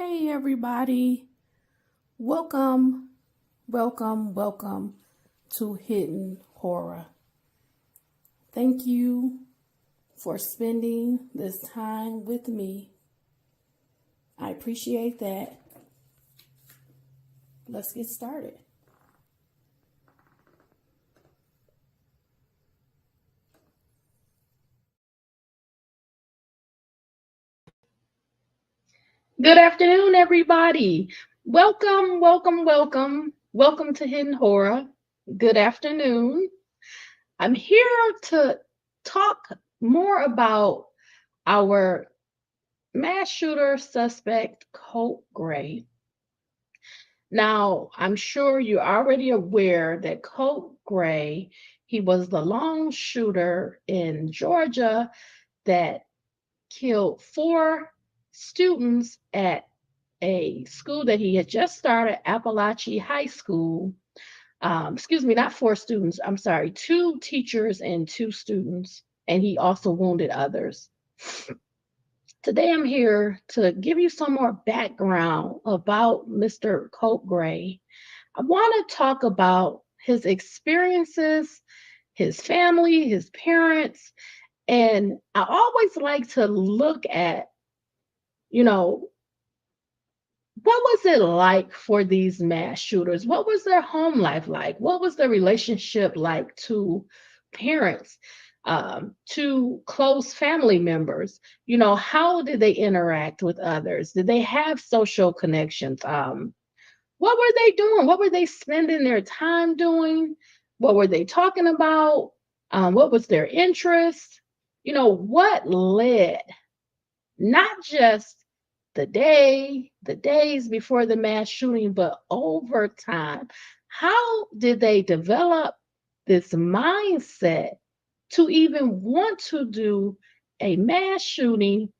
Hey everybody, welcome, welcome to Hidden Horror. Thank you for spending this time with me. I appreciate that. Let's get started. Good afternoon, everybody. Welcome to Hidden Horror. Good afternoon. I'm here to talk more about our mass shooter suspect, Colt Gray. Now, I'm sure you're already aware that Colt Gray, he was the lone shooter in Georgia that killed four students at a school that he had just started, Apalachee High School. Excuse me, not four students. I'm sorry, two teachers and two students. And he also wounded others. Today, I'm here to give you some more background about Mr. Colt Gray. I want to talk about his experiences, his family, his parents, and I always like to look at, you know, what was it like for these mass shooters? What was their home life like? What was their relationship like to parents, to close family members? How did they interact with others? Did they have social connections? What were they doing? What were they spending their time doing? What were they talking about? What was their interest? What led not just the days before the mass shooting, but over time. How did they develop this mindset to even want to do a mass shooting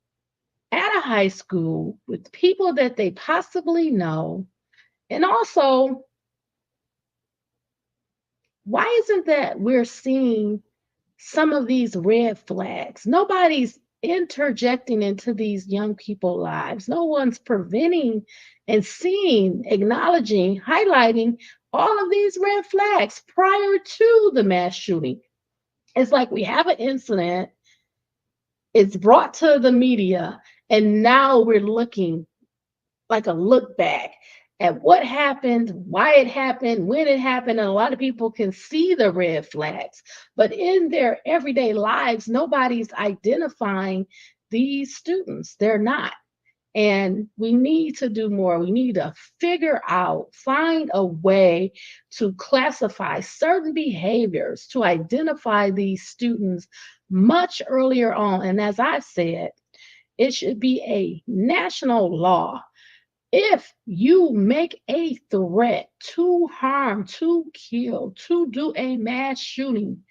at a high school with people that they possibly know? And also, why isn't that we're seeing some of these red flags? Nobody's interjecting into these young people's lives. No one's preventing and seeing, acknowledging, highlighting all of these red flags prior to the mass shooting. It's like we have an incident, it's brought to the media, and now we're looking like a look back at what happened, why it happened, when it happened. And a lot of people can see the red flags, but in their everyday lives, nobody's identifying these students. They're not. And we need to do more. We need to figure out, find a way to classify certain behaviors, to identify these students much earlier on. And as I said, it should be a national law. If you make a threat to harm, to kill, to do a mass shooting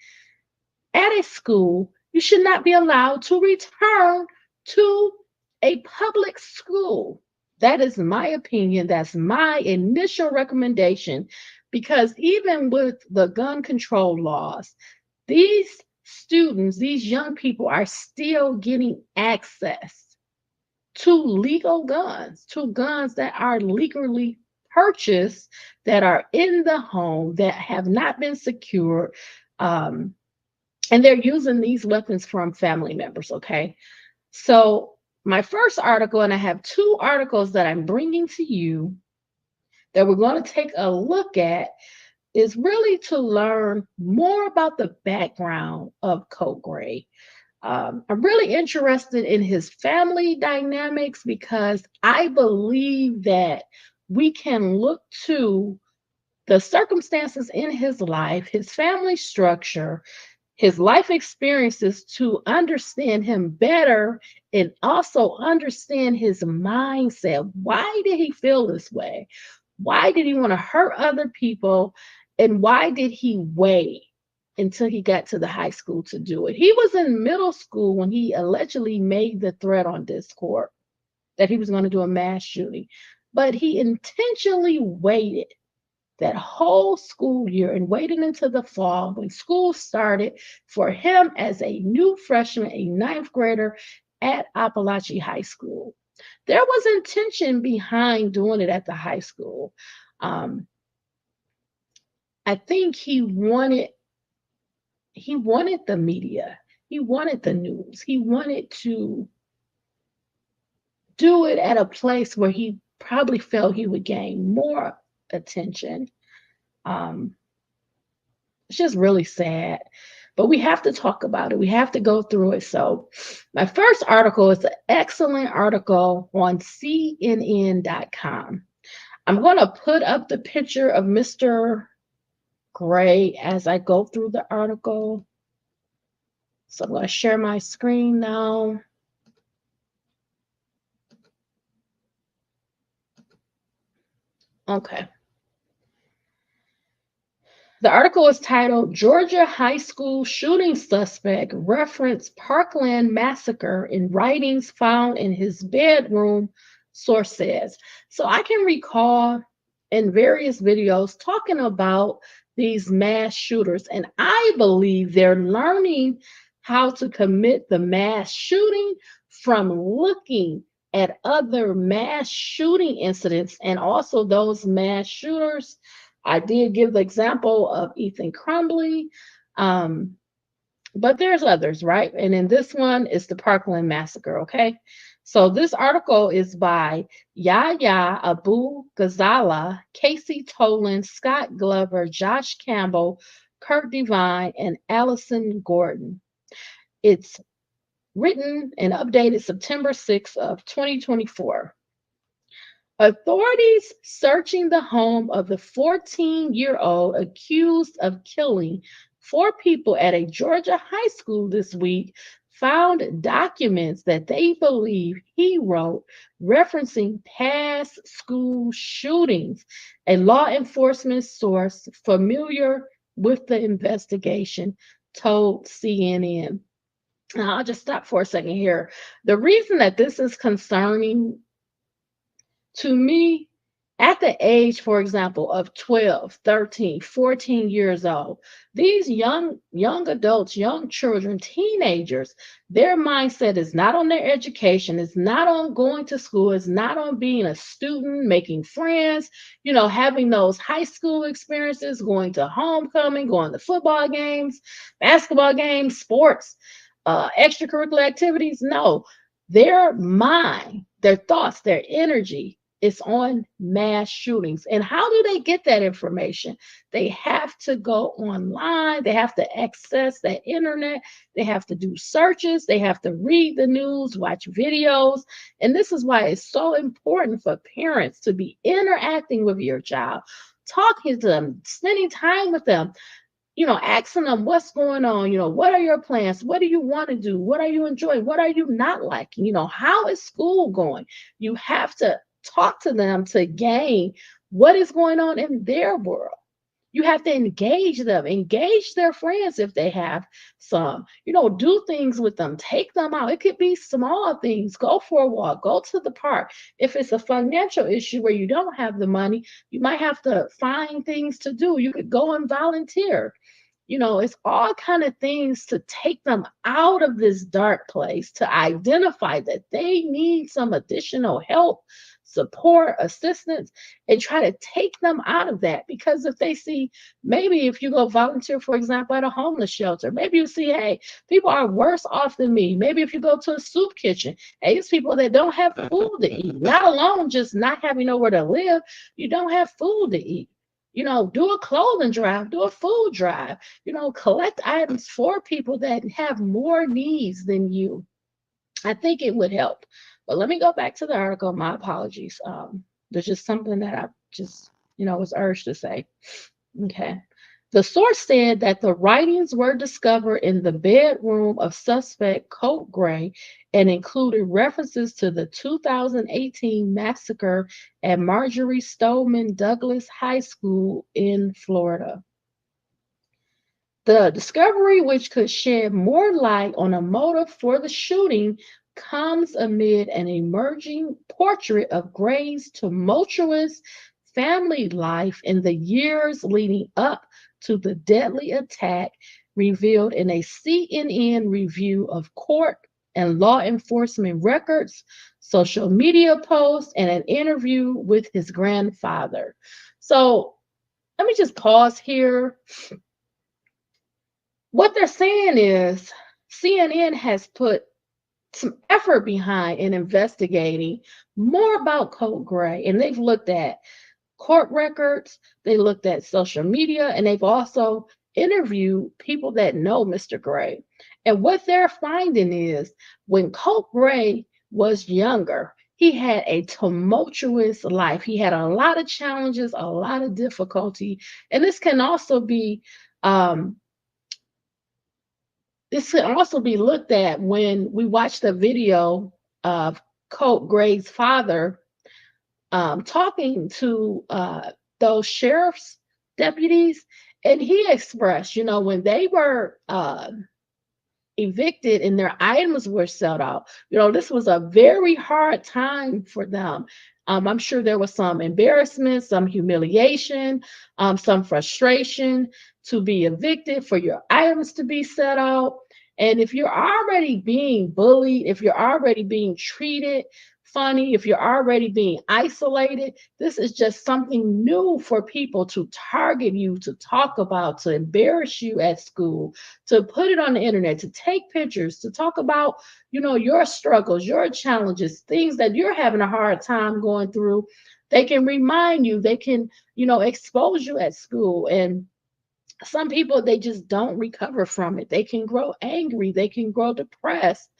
at a school, you should not be allowed to return to a public school. That is my opinion. That's my initial recommendation. Because even with the gun control laws, these students, these young people are still getting access to legal guns, to guns that are legally purchased, that are in the home, that have not been secured. Um, and they're using these weapons from family members, okay? So, my first article, and I have two articles that I'm bringing to you that we're going to take a look at, is really to learn more about the background of Colt Gray. I'm really interested in his family dynamics because I believe that we can look to the circumstances in his life, his family structure, his life experiences to understand him better and also understand his mindset. Why did he feel this way? Why did he want to hurt other people? And why did he wait until he got to the high school to do it? He was in middle school when he allegedly made the threat on Discord that he was going to do a mass shooting, but he intentionally waited that whole school year and waited until the fall when school started for him as a new freshman, a ninth grader at Apalachee High School. There was intention behind doing it at the high school. Um, I think he wanted the media. He wanted the news. He wanted to do it at a place where he probably felt he would gain more attention. Um, it's just really sad. But we have to talk about it. We have to go through it. So, my first article is an excellent article on CNN.com. I'm going to put up the picture of Mr. Gray as I go through the article. So, I'm going to share my screen now. Okay. The article is titled Georgia High School Shooting Suspect Reference Parkland Massacre in Writings Found in His Bedroom, source says. So I can recall in various videos talking about these mass shooters, and I believe they're learning how to commit the mass shooting from looking at other mass shooting incidents and also those mass shooters. I did give the example of Ethan Crumbley, um, but there's others, right? And in this one, it's the Parkland Massacre, okay? So this article is by Yahya Abu Ghazala, Casey Tolan, Scott Glover, Josh Campbell, Kurt Devine, and Allison Gordon. It's written and updated September 6th of 2024. Authorities searching the home of the 14-year-old accused of killing four people at a Georgia high school this week found documents that they believe he wrote referencing past school shootings. A law enforcement source familiar with the investigation told CNN. Now, I'll just stop for a second here. The reason that this is concerning to me, at the age, for example, of 12, 13, 14 years old, these young adults, young children, teenagers, their mindset is not on their education, it's not on going to school, it's not on being a student, making friends, having those high school experiences, going to homecoming, going to football games, basketball games, sports, extracurricular activities. No, their mind, their thoughts, their energy is on mass shootings. And how do they get that information? They have to go online, they have to access the internet, they have to do searches, they have to read the news, watch videos. And this is why it's so important for parents to be interacting with your child, talking to them, spending time with them, asking them what's going on, what are your plans? What do you want to do? What are you enjoying? What are you not liking? How is school going? You have to talk to them to gain what is going on in their world. You have to engage them, engage their friends if they have some, do things with them, take them out. It could be small things. Go for a walk, go to the park. If it's a financial issue where you don't have the money, you might have to find things to do. You could go and volunteer. It's all kind of things to take them out of this dark place, to identify that they need some additional help, support, assistance, and try to take them out of that. Because if they see, maybe if you go volunteer, for example, at a homeless shelter, maybe you see, hey, people are worse off than me. Maybe if you go to a soup kitchen, hey, it's people that don't have food to eat, not alone just not having nowhere to live, you don't have food to eat. Do a clothing drive, do a food drive, collect items for people that have more needs than you. I think it would help. But let me go back to the article. My apologies. There's just something that I just, was urged to say. Okay. The source said that the writings were discovered in the bedroom of suspect Colt Gray and included references to the 2018 massacre at Marjorie Stoneman Douglas High School in Florida. The discovery, which could shed more light on a motive for the shooting, comes amid an emerging portrait of Gray's tumultuous family life in the years leading up to the deadly attack, revealed in a CNN review of court and law enforcement records. social media post, and an interview with his grandfather. So let me just pause here. What they're saying is CNN has put some effort behind in investigating more about Colt Gray, and they've looked at court records, they looked at social media, and they've also interviewed people that know Mr. Gray. And what they're finding is when Colt Gray was younger, he had a tumultuous life. He had a lot of challenges, a lot of difficulty, and um, this can also be looked at when we watch the video of Colt Gray's father talking to those sheriff's deputies, and he expressed, when they were evicted and their items were sold out, this was a very hard time for them. I'm sure there was some embarrassment, some humiliation, some frustration to be evicted, for your items to be set out. And if you're already being bullied, if you're already being treated funny, if you're already being isolated, this is just something new for people to target you, to talk about, to embarrass you at school, to put it on the internet, to take pictures, to talk about, your struggles, your challenges, things that you're having a hard time going through. They can remind you, they can, expose you at school. And some people, they just don't recover from it. They can grow angry, they can grow depressed.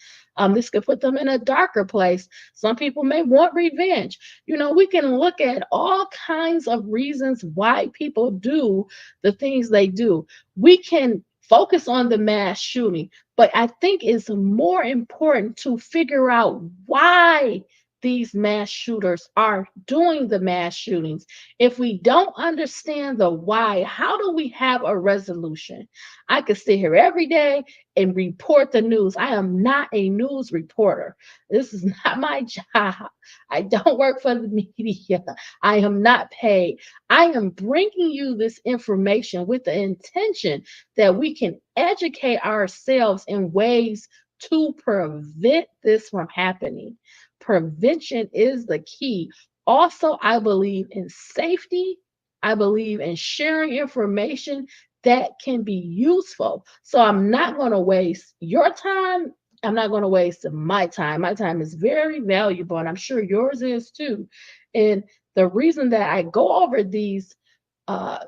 This could put them in a darker place. Some people may want revenge. We can look at all kinds of reasons why people do the things they do. We can focus on the mass shooting, but I think it's more important to figure out why these mass shooters are doing the mass shootings. If we don't understand the why, how do we have a resolution? I could sit here every day and report the news. I am not a news reporter. This is not my job. I don't work for the media. I am not paid. I am bringing you this information with the intention that we can educate ourselves in ways to prevent this from happening. Prevention is the key. Also, I believe in safety. I believe in sharing information that can be useful. So I'm not going to waste your time. I'm not going to waste my time. My time is very valuable, and I'm sure yours is too. And the reason that I go over these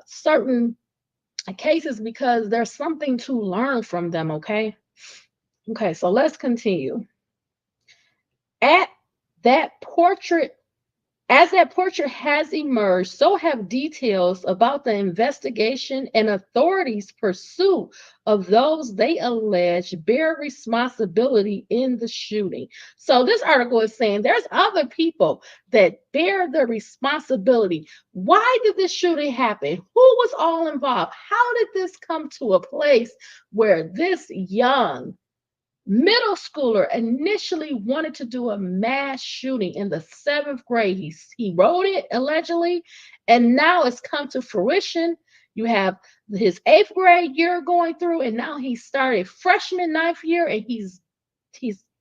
certain cases, because there's something to learn from them. Okay. Okay. So let's continue. At that portrait As that portrait has emerged, so have details about the investigation and authorities' pursuit of those they allege bear responsibility in the shooting. So this article is saying there's other people that bear the responsibility. Why did this shooting happen? Who was all involved? How did this come to a place where this young middle schooler initially wanted to do a mass shooting in the seventh grade? He wrote it allegedly, and now it's come to fruition. You have his eighth grade year going through, and now he started freshman ninth year, and he's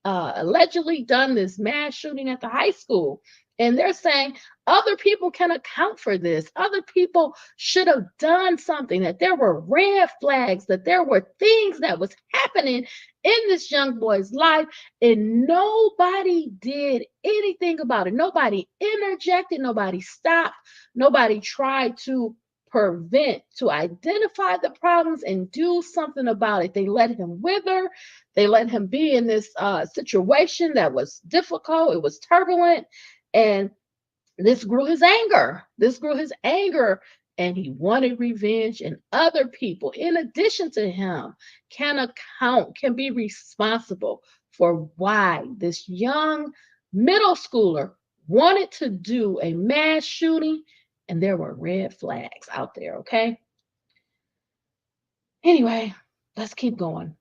allegedly done this mass shooting at the high school. And they're saying other people can account for this. Other people should have done something, that there were red flags, that there were things that was happening in this young boy's life, and nobody did anything about it. Nobody interjected, nobody stopped, nobody tried to prevent, to identify the problems and do something about it. They let him wither. They let him be in this situation that was difficult. It was turbulent. And this grew his anger. This grew his anger. And he wanted revenge. And other people, in addition to him, can be responsible for why this young middle schooler wanted to do a mass shooting. And there were red flags out there, okay? Anyway, let's keep going.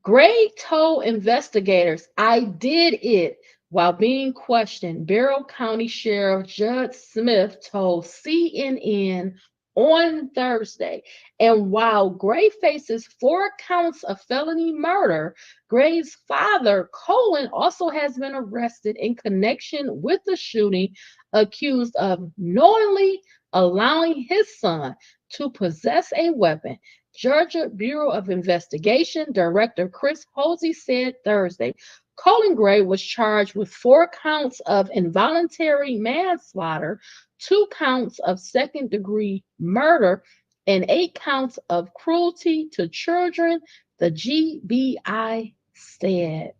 Gray told investigators, "I did it," while being questioned. Barrow County Sheriff Judd Smith told CNN on Thursday. And while Gray faces 4 counts of felony murder, Gray's father, Colin, also has been arrested in connection with the shooting, accused of knowingly allowing his son to possess a weapon. Georgia Bureau of Investigation Director Chris Hosey said Thursday Colin Gray was charged with 4 counts of involuntary manslaughter, 2 counts of second-degree murder, and 8 counts of cruelty to children, the GBI said.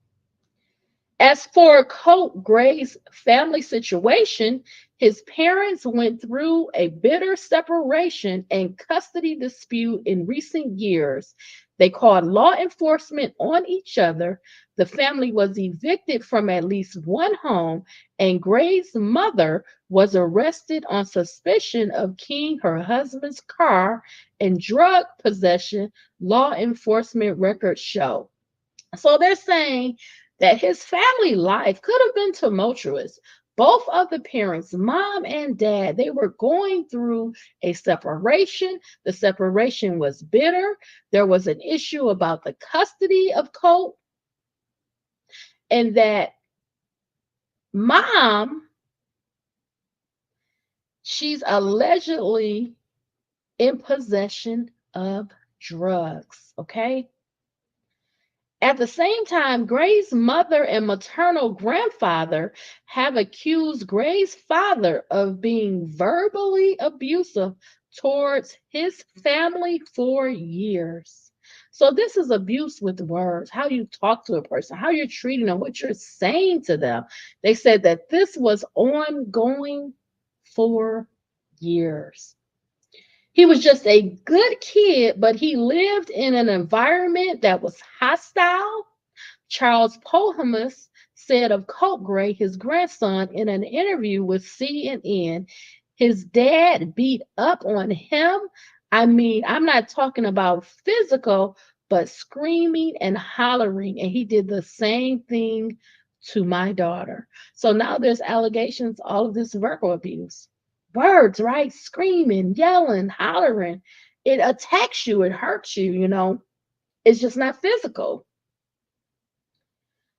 As for Colt Gray's family situation, his parents went through a bitter separation and custody dispute in recent years. They called law enforcement on each other. The family was evicted from at least one home, and Gray's mother was arrested on suspicion of keying her husband's car and drug possession, law enforcement records show. So they're saying that his family life could have been tumultuous. Both of the parents, mom and dad, they were going through a separation. The separation was bitter. There was an issue about the custody of Colt, and that mom, she's allegedly in possession of drugs. Okay. At the same time, Gray's mother and maternal grandfather have accused Gray's father of being verbally abusive towards his family for years. So, this is abuse with words, how you talk to a person, how you're treating them, what you're saying to them. They said that this was ongoing for years. He was just a good kid, but he lived in an environment that was hostile. Charles Pohemus said of Colt Gray, his grandson, in an interview with CNN, his dad beat up on him. I mean, I'm not talking about physical, but screaming and hollering. And he did the same thing to my daughter. So now there's allegations, all of this verbal abuse. Words, right? Screaming, yelling, hollering. It attacks you, it hurts you, It's just not physical.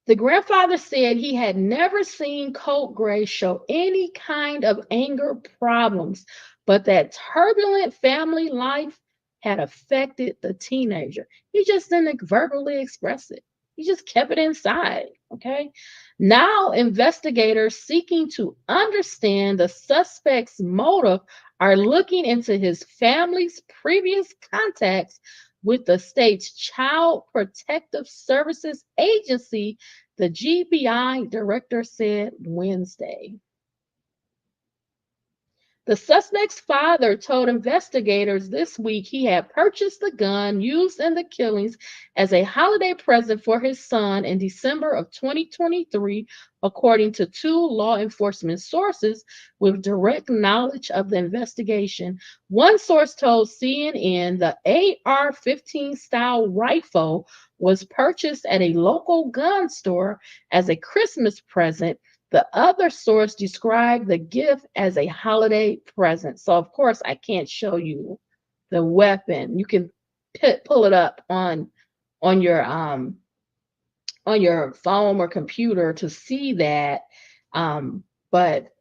The grandfather said he had never seen Colt Gray show any kind of anger problems, but that turbulent family life had affected the teenager. He just didn't verbally express it. He just kept it inside. Okay. Now, investigators seeking to understand the suspect's motive are looking into his family's previous contacts with the state's Child Protective Services Agency, the GBI director said Wednesday. The suspect's father told investigators this week he had purchased the gun used in the killings as a holiday present for his son in December of 2023, according to 2 law enforcement sources with direct knowledge of the investigation. One source told CNN the AR-15 style rifle was purchased at a local gun store as a Christmas present. The other source described the gift as a holiday present. So, of course, I can't show you the weapon. You can pull it up on your phone or computer to see that. But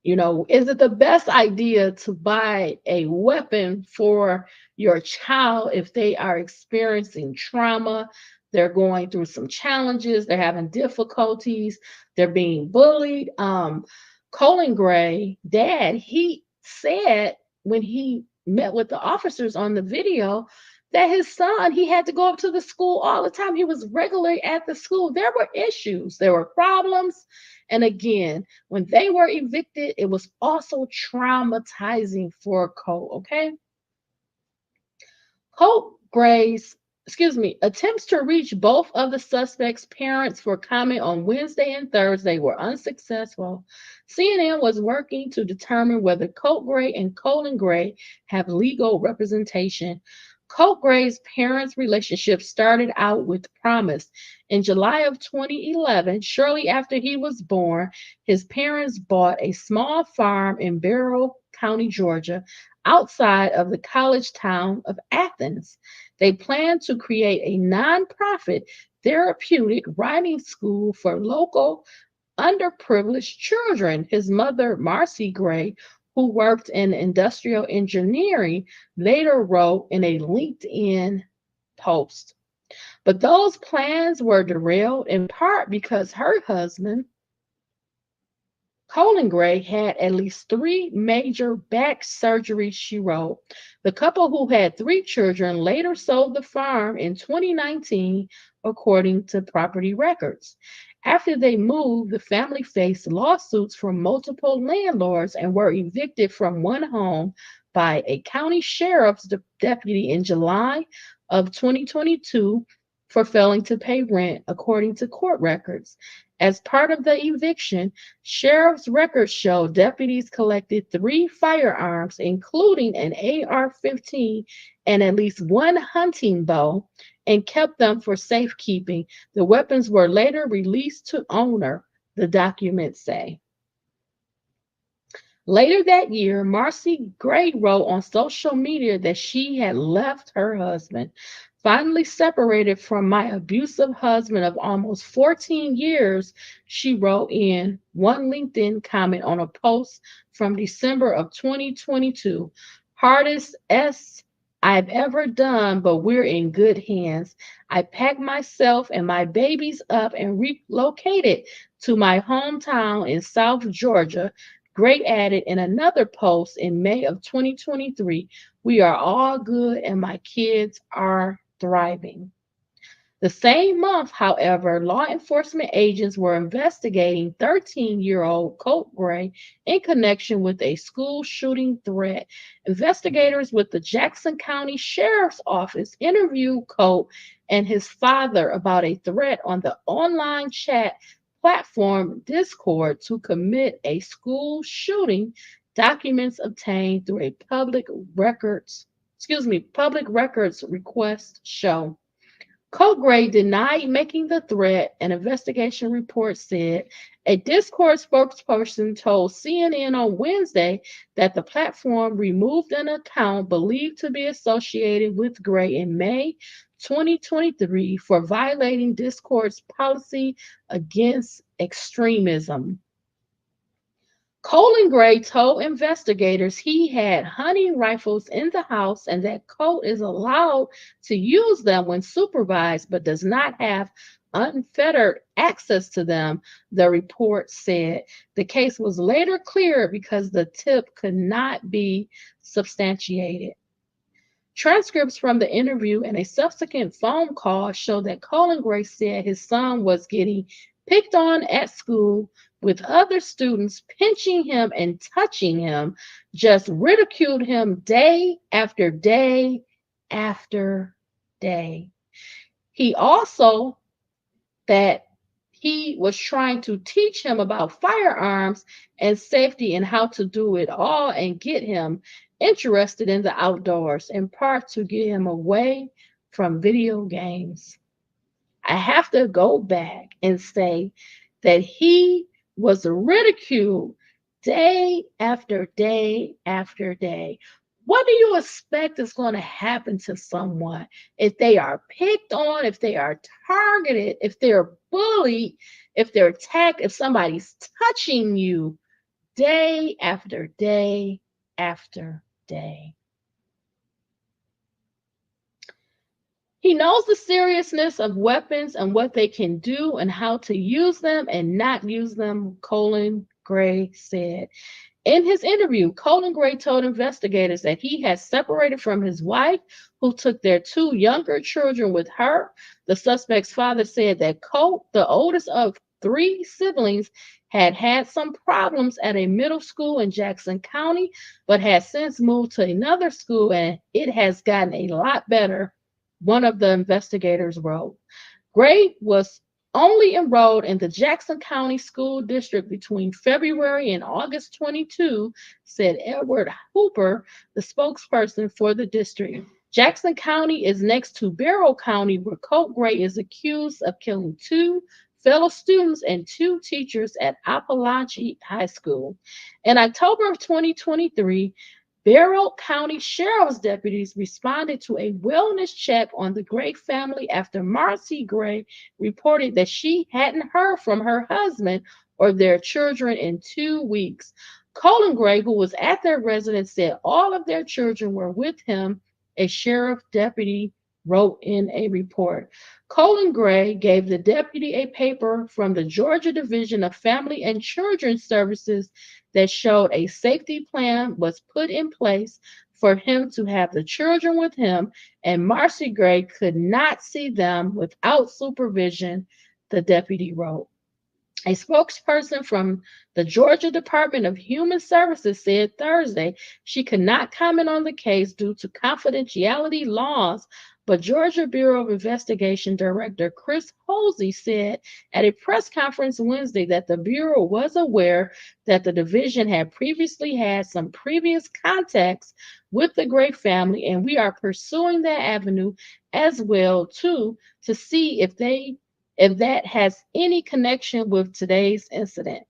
is it the best idea to buy a weapon for your child if they are experiencing trauma? They're going through some challenges, they're having difficulties, they're being bullied. Colin Gray, dad, he said when he met with the officers on the video that his son, he had to go up to the school all the time. He was regularly at the school. There were issues, there were problems. And again, when they were evicted, it was also traumatizing for Colt, okay? Colt Gray's, attempts to reach both of the suspects' parents for comment on Wednesday and Thursday were unsuccessful. CNN was working to determine whether Colt Gray and Colin Gray have legal representation. Colt Gray's parents' relationship started out with promise. In July of 2011, shortly after he was born, his parents bought a small farm in Barrow County, Georgia. outside of the college town of Athens. They plan to create a nonprofit therapeutic writing school for local underprivileged children. His mother, Marcy Gray, who worked in industrial engineering, later wrote in a LinkedIn post. But those plans were derailed in part because her husband, Colt Gray, had at least three major back surgeries, she wrote. The couple, who had three children, later sold the farm in 2019, according to property records. After they moved, the family faced lawsuits from multiple landlords and were evicted from one home by a county sheriff's deputy in July of 2022 for failing to pay rent, according to court records. As part of the eviction, sheriff's records show deputies collected three firearms, including an AR-15 and at least one hunting bow, and kept them for safekeeping. The weapons were later released to owner, the documents say. Later that year, Marcy Gray wrote on social media that she had left her husband, finally separated from my abusive husband of almost 14 years, she wrote in one LinkedIn comment on a post from December of 2022. Hardest S I've ever done, but we're in good hands. I packed myself and my babies up and relocated to my hometown in South Georgia. Gray added in another post in May of 2023, we are all good and my kids are thriving. The same month, however, law enforcement agents were investigating 13-year-old Colt Gray in connection with a school shooting threat. Investigators with the Jackson County Sheriff's Office interviewed Colt and his father about a threat on the online chat platform Discord to commit a school shooting. Documents obtained through a public records request show. Colt Gray denied making the threat, an investigation report said. A Discord spokesperson told CNN on Wednesday that the platform removed an account believed to be associated with Gray in May 2023 for violating Discord's policy against extremism. Colt Gray told investigators he had hunting rifles in the house and that Colt is allowed to use them when supervised but does not have unfettered access to them, the report said. The case was later cleared because the tip could not be substantiated. Transcripts from the interview and a subsequent phone call show that Colt Gray said his son was getting picked on at school, with other students pinching him and touching him, just ridiculed him day after day after day. He also that he was trying to teach him about firearms and safety and how to do it all and get him interested in the outdoors, in part to get him away from video games. I have to go back and say that he was ridiculed day after day after day. What do you expect is going to happen to someone if they are picked on, if they are targeted, if they're bullied, if they're attacked, if somebody's touching you day after day after day? He knows the seriousness of weapons and what they can do and how to use them and not use them, Colt Gray said. In his interview, Colt Gray told investigators that he had separated from his wife, who took their two younger children with her. The suspect's father said that Colt, the oldest of three siblings, had had some problems at a middle school in Jackson County, but had since moved to another school and it has gotten a lot better, one of the investigators wrote. Gray was only enrolled in the Jackson County School District between February and August 22, said Edward Hooper, the spokesperson for the district. Jackson County is next to Barrow County, where Colt Gray is accused of killing two fellow students and two teachers at Apalachee High School. In October of 2023, Barrow County Sheriff's deputies responded to a wellness check on the Gray family after Marcy Gray reported that she hadn't heard from her husband or their children in 2 weeks. Colin Gray, who was at their residence, said all of their children were with him, a sheriff deputy wrote in a report. Colin Gray gave the deputy a paper from the Georgia Division of Family and Children's Services that showed a safety plan was put in place for him to have the children with him, and Marcy Gray could not see them without supervision, the deputy wrote. A spokesperson from the Georgia Department of Human Services said Thursday she could not comment on the case due to confidentiality laws, but Georgia Bureau of Investigation Director Chris Hosey said at a press conference Wednesday that the Bureau was aware that the division had previously had some previous contacts with the Gray family, and we are pursuing that avenue as well too to see if that has any connection with today's incident.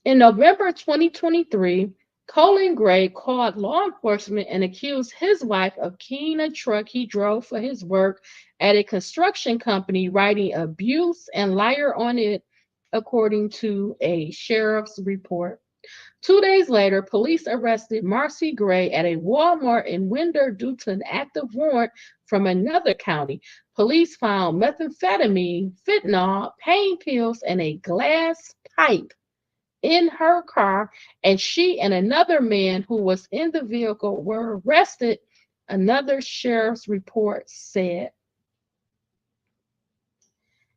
In November 2023, Colin Gray called law enforcement and accused his wife of keying a truck he drove for his work at a construction company, writing abuse and liar on it, according to a sheriff's report. 2 days later, police arrested Marcy Gray at a Walmart in Winder due to an active warrant from another county. Police found methamphetamine, fentanyl, pain pills, and a glass pipe in her car, and she and another man who was in the vehicle were arrested, another sheriff's report said.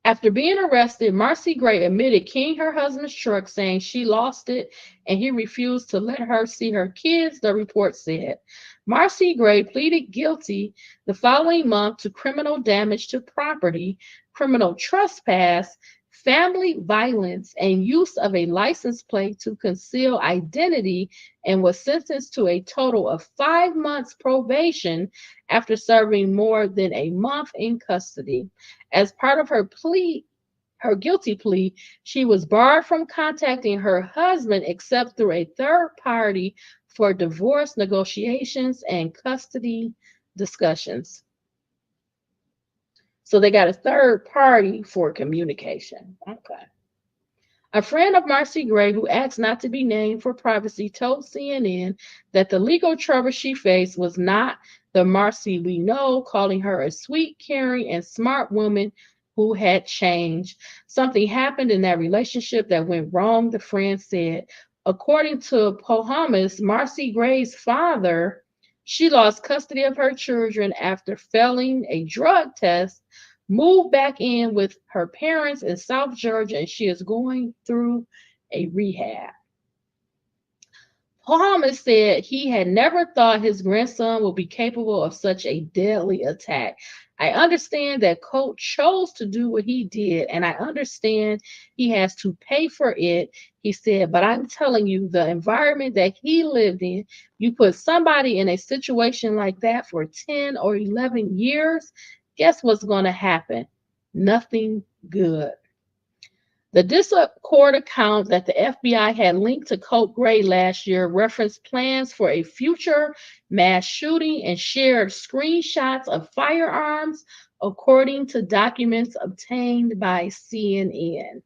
After being arrested, Marcy Gray admitted keying her husband's truck, saying she lost it and he refused to let her see her kids, the report said. Marcy Gray pleaded guilty the following month to criminal damage to property, criminal trespass, family violence, and use of a license plate to conceal identity, and was sentenced to a total of 5 months probation after serving more than a month in custody. As part of her guilty plea, she was barred from contacting her husband except through a third party for divorce negotiations and custody discussions. So they got a third party for communication. Okay. A friend of Marcy Gray, who asked not to be named for privacy, told CNN that the legal trouble she faced was not the Marcy we know, calling her a sweet, caring, and smart woman who had changed. Something happened in that relationship that went wrong, the friend said. According to Pohamas, Marcy Gray's father, she lost custody of her children after failing a drug test, moved back in with her parents in South Georgia, and she is going through a rehab. Palmer said he had never thought his grandson would be capable of such a deadly attack. I understand that Colt chose to do what he did, and I understand he has to pay for it, he said. But I'm telling you, the environment that he lived in, you put somebody in a situation like that for 10 or 11 years, guess what's going to happen? Nothing good. The Discord account that the FBI had linked to Colt Gray last year referenced plans for a future mass shooting and shared screenshots of firearms, according to documents obtained by CNN.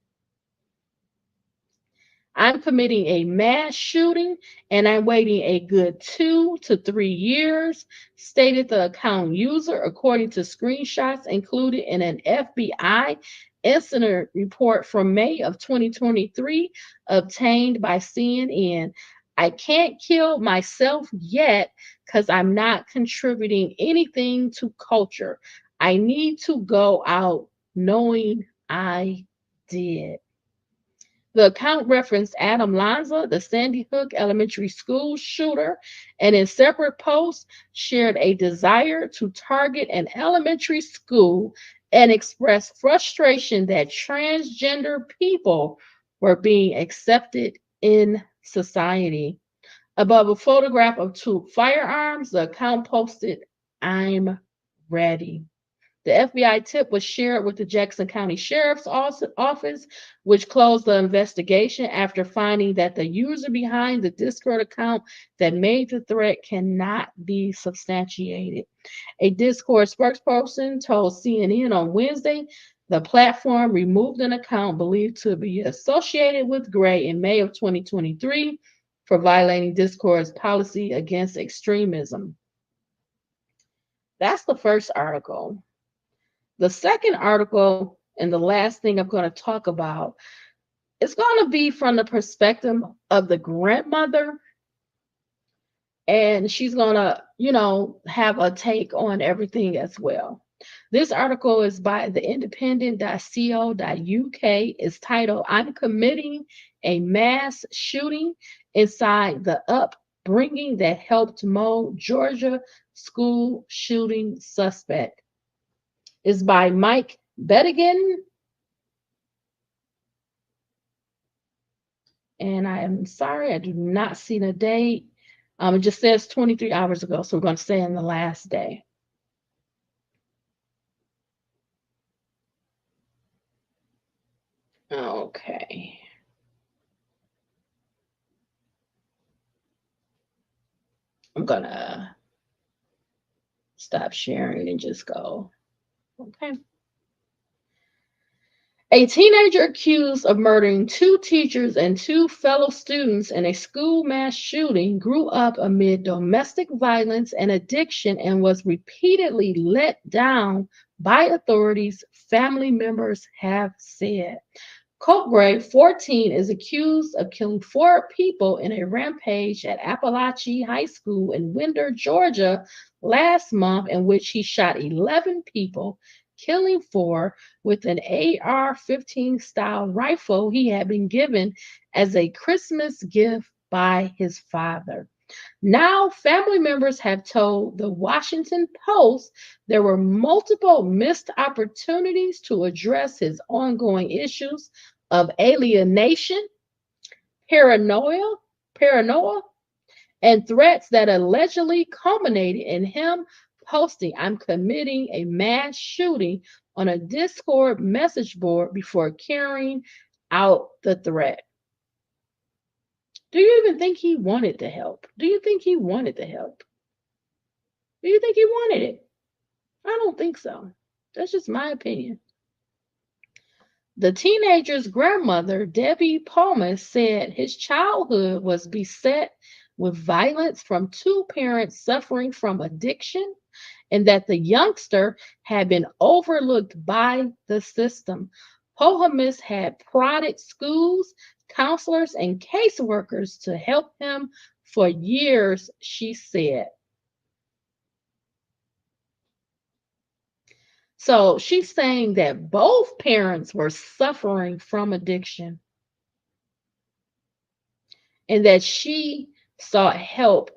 I'm committing a mass shooting and I'm waiting a good 2 to 3 years, stated the account user, according to screenshots included in an FBI incident report from May of 2023 obtained by CNN. I can't kill myself yet because I'm not contributing anything to culture. I need to go out knowing I did. The account referenced Adam Lanza, the Sandy Hook Elementary School shooter, and in separate posts shared a desire to target an elementary school and expressed frustration that transgender people were being accepted in society. Above a photograph of two firearms, the account posted, "I'm ready." The FBI tip was shared with the Jackson County Sheriff's Office, which closed the investigation after finding that the user behind the Discord account that made the threat cannot be substantiated. A Discord spokesperson told CNN on Wednesday the platform removed an account believed to be associated with Gray in May of 2023 for violating Discord's policy against extremism. That's the first article. The second article, and the last thing I'm going to talk about, is going to be from the perspective of the grandmother. And she's going to, have a take on everything as well. This article is by the independent.co.uk. It's titled, I'm Committing a Mass Shooting Inside the Upbringing That Helped Mold Georgia School Shooting Suspect. It's by Mike Bettigan. And I am sorry, I do not see the date. It just says 23 hours ago, so we're going to say in the last day. Okay. I'm going to stop sharing and just go. Okay. A teenager accused of murdering 2 teachers and 2 fellow students in a school mass shooting grew up amid domestic violence and addiction and was repeatedly let down by authorities, family members have said. Colt Gray, 14, is accused of killing 4 people in a rampage at Apalachee High School in Winder, Georgia last month, in which he shot 11 people, killing 4 with an AR-15 style rifle he had been given as a Christmas gift by his father. Now, family members have told the Washington Post there were multiple missed opportunities to address his ongoing issues of alienation, paranoia, and threats that allegedly culminated in him posting, I'm committing a mass shooting on a Discord message board before carrying out the threat. Do you even think he wanted to help? Do you think he wanted to help? Do you think he wanted it? I don't think so. That's just my opinion. The teenager's grandmother, Debbie Palmer, said his childhood was beset with violence from 2 parents suffering from addiction, and that the youngster had been overlooked by the system. Pohamis had prodded schools, counselors, and caseworkers to help him for years, she said. So she's saying that both parents were suffering from addiction and that she sought help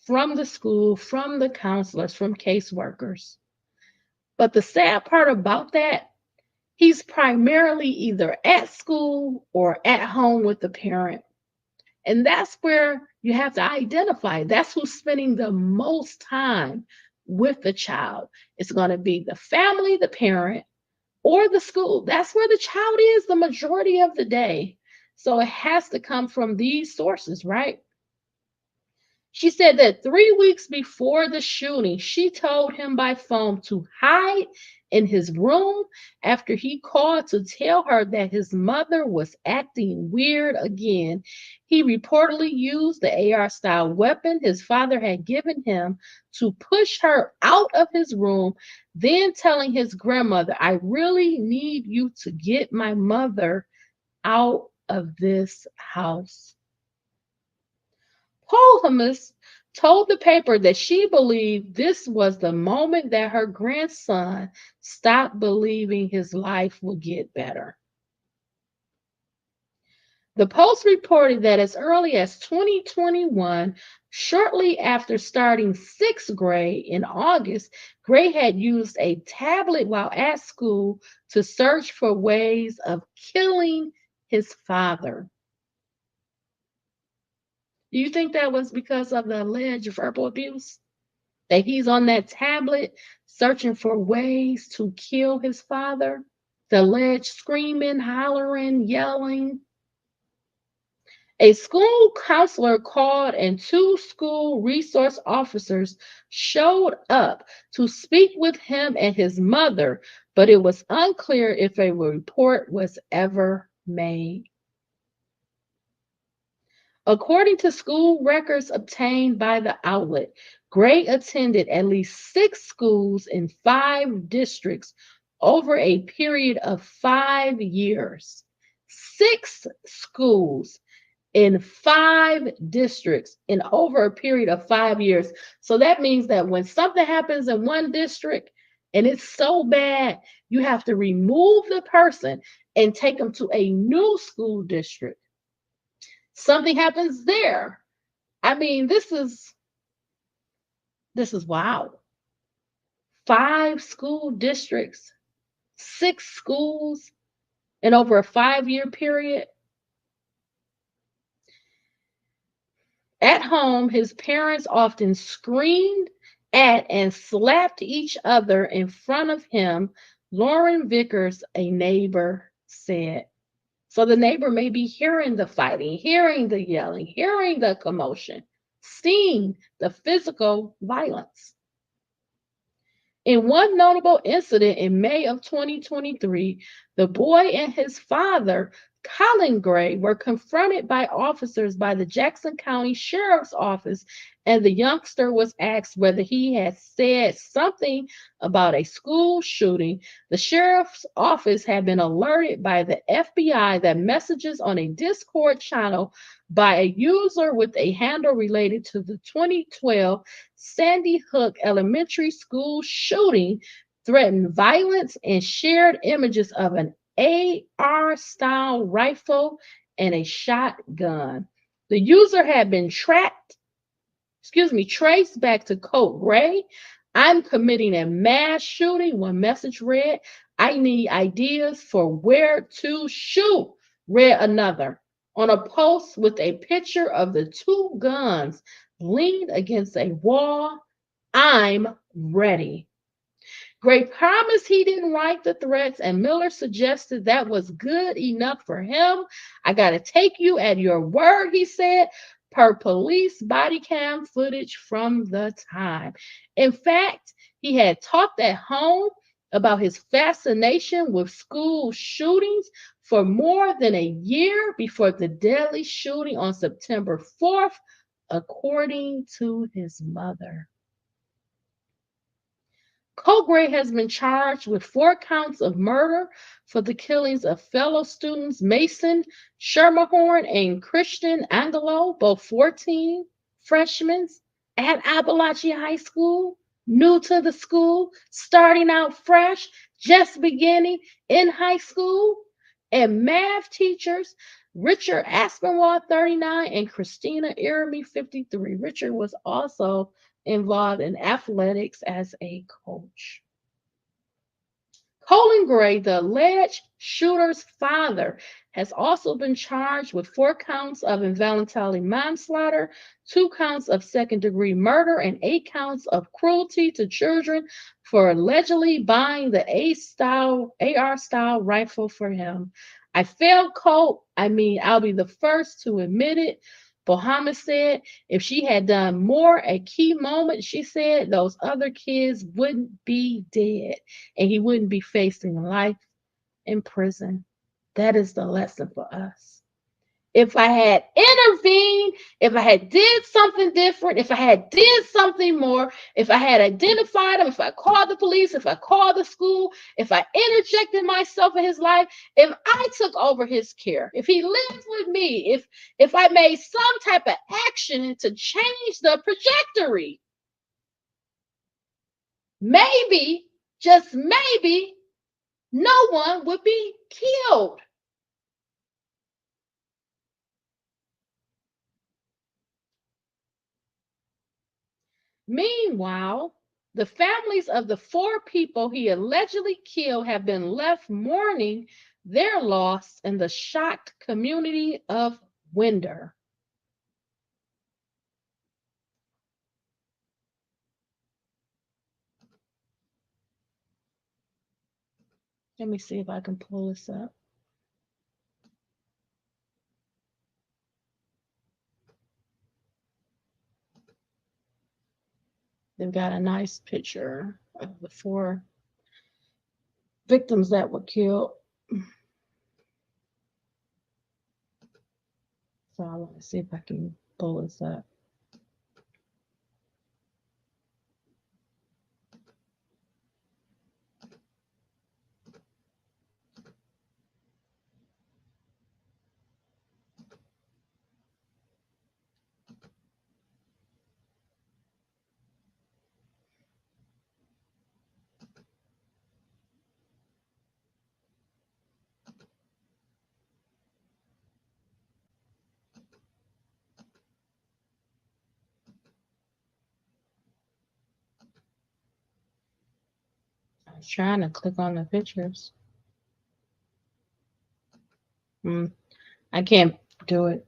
from the school, from the counselors, from caseworkers. But the sad part about that, he's primarily either at school or at home with the parent. And that's where you have to identify. That's who's spending the most time with the child. It's going to be the family, the parent, or the school. That's where the child is the majority of the day. So it has to come from these sources, right? She said that 3 weeks before the shooting, she told him by phone to hide in his room after he called to tell her that his mother was acting weird again. He reportedly used the AR-style weapon his father had given him to push her out of his room, then telling his grandmother, I really need you to get my mother out of this house. Pohamis told the paper that she believed this was the moment that her grandson stopped believing his life would get better. The Post reported that as early as 2021, shortly after starting 6th grade in August, Gray had used a tablet while at school to search for ways of killing his father. Do you think that was because of the alleged verbal abuse? That he's on that tablet searching for ways to kill his father. The alleged screaming, hollering, yelling. A school counselor called and two school resource officers showed up to speak with him and his mother, but it was unclear if a report was ever made. According to school records obtained by the outlet, Gray attended at least 6 schools in 5 districts over a period of 5 years. 6 schools in 5 districts in over a period of 5 years. So that means that when something happens in one district and it's so bad, you have to remove the person and take them to a new school district. Something happens there. I mean, this is wow. 5 school districts, 6 schools in over a 5-year period. At home, his parents often screamed at and slapped each other in front of him, Lauren Vickers, a neighbor, said. So the neighbor may be hearing the fighting, hearing the yelling, hearing the commotion, seeing the physical violence. In one notable incident in May of 2023, the boy and his father, Colin Gray, were confronted by officers by the Jackson County Sheriff's Office, and the youngster was asked whether he had said something about a school shooting. The sheriff's office had been alerted by the FBI that messages on a Discord channel by a user with a handle related to the 2012 Sandy Hook Elementary School shooting threatened violence and shared images of an AR-style rifle and a shotgun. The user had been traced back to Colt Gray. I'm committing a mass shooting, one message read. I need ideas for where to shoot, read another. On a post with a picture of the 2 guns leaned against a wall, I'm ready. Gray promised he didn't write the threats, and Miller suggested that was good enough for him. I got to take you at your word, he said, per police body cam footage from the time. In fact, he had talked at home about his fascination with school shootings for more than a year before the deadly shooting on September 4th, according to his mother. Colt Gray has been charged with 4 counts of murder for the killings of fellow students Mason Schermerhorn and Christian Angelo, both 14 freshmen at Apalachee High School, new to the school, starting out fresh, just beginning in high school, and math teachers Richard Aspinwall, 39, and Christina Iremy, 53. Richard was also involved in athletics as a coach. Colin Gray, the alleged shooter's father, has also been charged with 4 counts of involuntary manslaughter, 2 counts of second-degree murder, and 8 counts of cruelty to children for allegedly buying the AR-style rifle for him. I failed Colt. I'll be the first to admit it. Bohama said if she had done more at key moments, she said those other kids wouldn't be dead and he wouldn't be facing life in prison. That is the lesson for us. If I had intervened, if I had did something different, if I had did something more, if I had identified him, if I called the police, if I called the school, if I interjected myself in his life, if I took over his care, if he lived with me, if I made some type of action to change the trajectory, maybe, just maybe, no one would be killed. Meanwhile, the families of the 4 people he allegedly killed have been left mourning their loss in the shocked community of Winder. Let me see if I can pull this up. They've got a nice picture of the 4 victims that were killed. So I want to see if I can pull this up. I was trying to click on the pictures. I can't do it.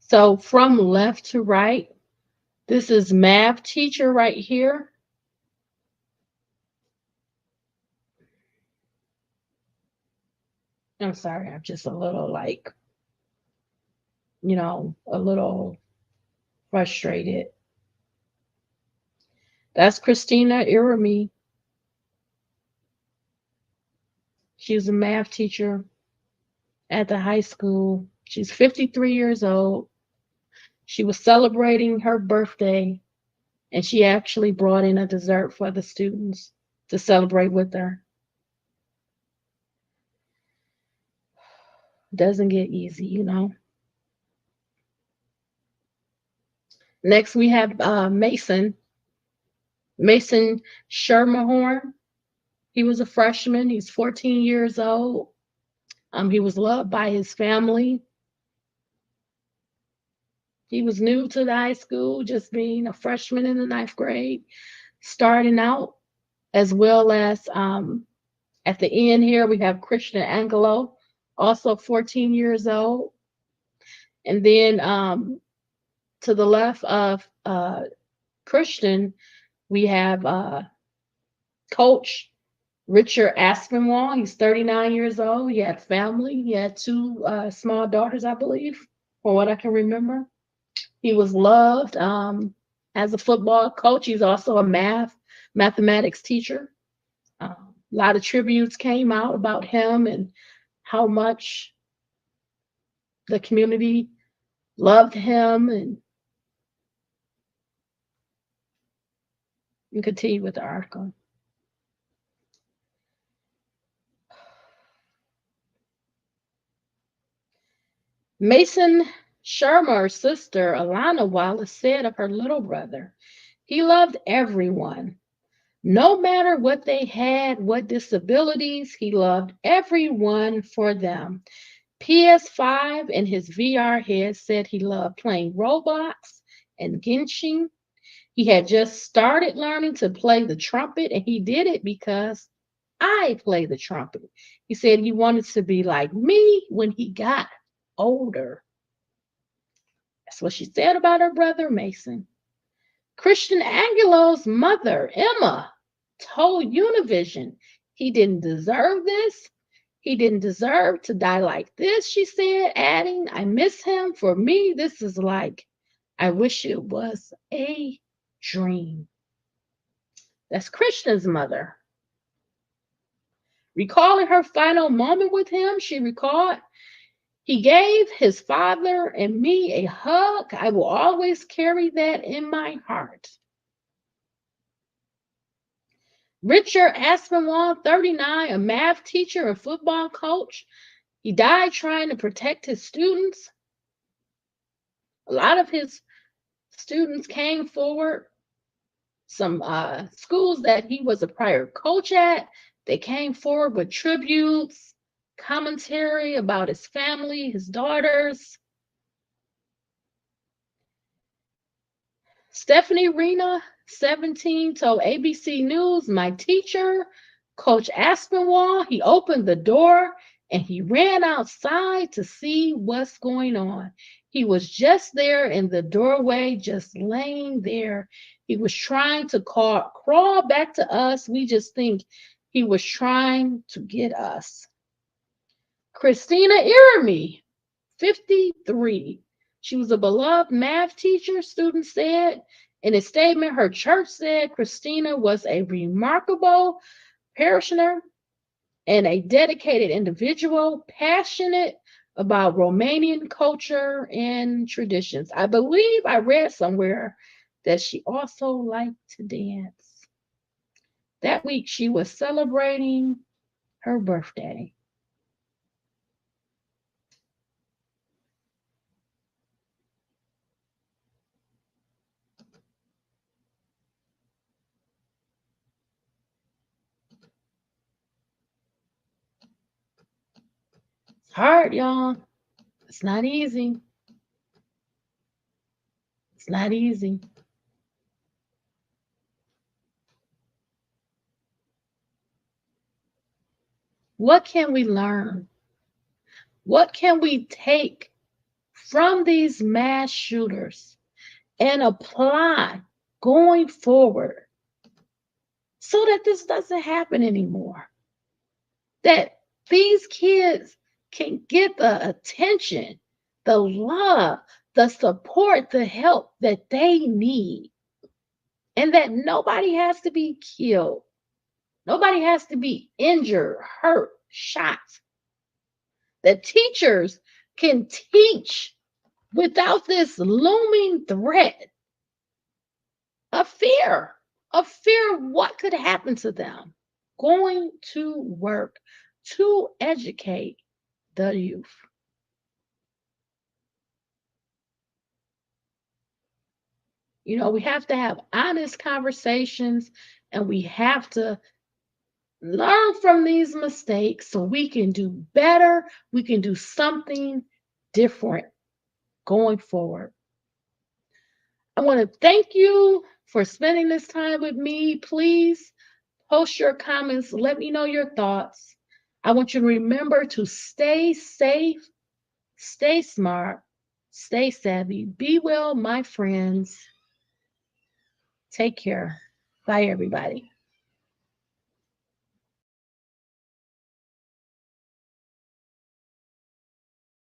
So from left to right, this is math teacher right here. I'm sorry, I'm just a little like, a little frustrated. That's Christina Irami. She was a math teacher at the high school. She's 53 years old. She was celebrating her birthday, and she actually brought in a dessert for the students to celebrate with her. Doesn't get easy, Next, we have Mason Schermerhorn. He was a freshman. He's 14 years old. He was loved by his family. He was new to the high school, just being a freshman in the 9th grade, starting out, as well as at the end here, we have Christian Angelo, also 14 years old. And then to the left of Christian, we have Coach Richard Aspinwall. He's 39 years old. He had family. He had 2 small daughters, I believe, from what I can remember. He was loved as a football coach. He's also a mathematics teacher. A lot of tributes came out about him and how much the community loved him. And you continue with the article. Mason Shermer's sister, Alana Wallace, said of her little brother, he loved everyone. No matter what they had, what disabilities, he loved everyone for them. PS5 and his VR head said he loved playing Roblox and Genshin. He had just started learning to play the trumpet, and he did it because I play the trumpet. He said he wanted to be like me when he got older. That's what she said about her brother, Mason. Christian Angelo's mother, Emma, told Univision he didn't deserve this. He didn't deserve to die like this, she said, adding, I miss him. For me, this is like, I wish it was a dream. That's Christian's mother. Recalling her final moment with him, she recalled, he gave his father and me a hug. I will always carry that in my heart. Richard Aspinwall, 39, a math teacher and football coach. He died trying to protect his students. A lot of his students came forward. Some schools that he was a prior coach at, they came forward with tributes, commentary about his family, his daughters. Stephanie Rena, 17, told ABC News, my teacher, Coach Aspinwall, he opened the door and he ran outside to see what's going on. He was just there in the doorway, just laying there. He was trying to crawl back to us. We just think he was trying to get us. Christina Irami, 53. She was a beloved math teacher, students said. In a statement, her church said Christina was a remarkable parishioner and a dedicated individual, passionate about Romanian culture and traditions. I believe I read somewhere that she also liked to dance. That week, she was celebrating her birthday. It's hard, y'all. It's not easy. It's not easy. What can we learn? What can we take from these mass shooters and apply going forward so that this doesn't happen anymore? That these kids can get the attention, the love, the support, the help that they need, and that nobody has to be killed. Nobody has to be injured, hurt, shot. That teachers can teach without this looming threat of fear, of fear of what could happen to them. Going to work to educate the youth. You know, we have to have honest conversations and we have to learn from these mistakes so we can do better. We can do something different going forward. I want to thank you for spending this time with me. Please post your comments. Let me know your thoughts. I want you to remember to stay safe, stay smart, stay savvy. Be well, my friends. Take care. Bye, everybody.